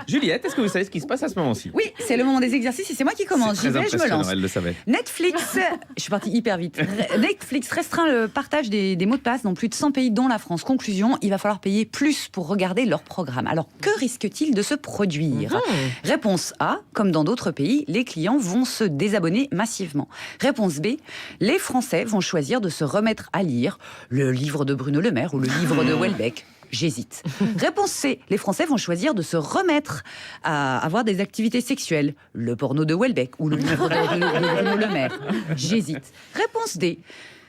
Juliette, est-ce que vous savez ce qui se passe à ce moment-ci? Oui, c'est le moment des exercices et c'est moi qui commence. J'y vais, je me lance. Elle le savait. Netflix, je suis partie hyper vite. Netflix restreint le partage des mots de passe dans plus de 100 pays, dont la France. Conclusion, il va falloir payer plus pour regarder leur programme. Alors, que risque-t-il de se produire? Réponse A, comme dans d'autres pays, les clients vont se désabonner massivement. Réponse B, les Français vont choisir de se remettre à lire le livre de Bruno Le Maire ou le livre de Houellebecq. J'hésite. Réponse C, les Français vont choisir de se remettre à avoir des activités sexuelles. Le porno de Houellebecq ou le livre de Bruno Le Maire. J'hésite. Réponse D,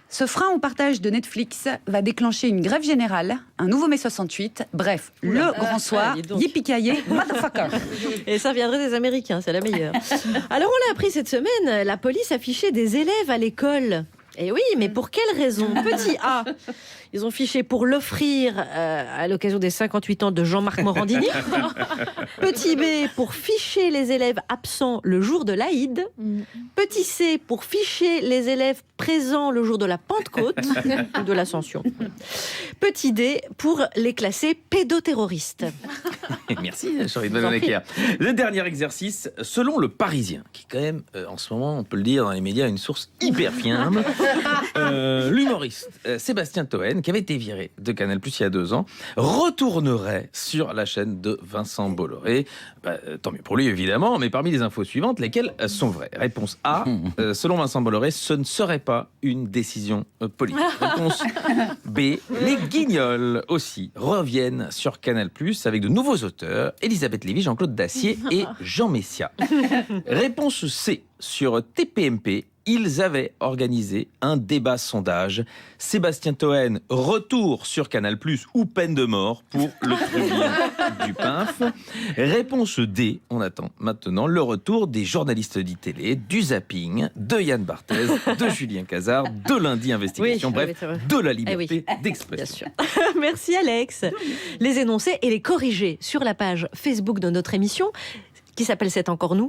ce frein au partage de Netflix va déclencher une grève générale, un nouveau mai 68, bref, le grand soir, yippee-ki-yay, motherfucker. Et ça viendrait des Américains, c'est la meilleure. Alors on l'a appris cette semaine, la police affichait des élèves à l'école. Et oui, mais pour quelle raison? Petit A, ils ont fiché pour l'offrir à l'occasion des 58 ans de Jean-Marc Morandini. Petit B, pour ficher les élèves absents le jour de l'Aïd. Petit C, pour ficher les élèves présents le jour de la Pentecôte ou de l'Ascension. Petit D, pour les classer pédoterroristes. Merci, Charlie de Vanecker. Le dernier exercice, selon le Parisien, qui quand même, en ce moment, on peut le dire dans les médias, une source hyper fiable. L'humoriste Sébastien Toen, qui avait été viré de Canal+ il y a 2 ans, retournerait sur la chaîne de Vincent Bolloré. Tant mieux pour lui, évidemment, mais parmi les infos suivantes, lesquelles sont vraies? Réponse A, selon Vincent Bolloré, ce ne serait pas une décision politique. Réponse B, les Guignols aussi reviennent sur Canal+ avec de nouveaux auteurs, Elisabeth Lévy, Jean-Claude Dacier et Jean Messia. Réponse C, sur TPMP, ils avaient organisé un débat sondage. Sébastien Toen, retour sur Canal+, ou peine de mort pour le tribunal du PINF. Réponse D, on attend maintenant le retour des journalistes d'ITélé, du zapping, de Yann Barthès, de Julien Cazard, de Lundi Investigation, bref, de la liberté d'expression. Merci Alex. Les énoncer et les corriger sur la page Facebook de notre émission, qui s'appelle C'est encore nous.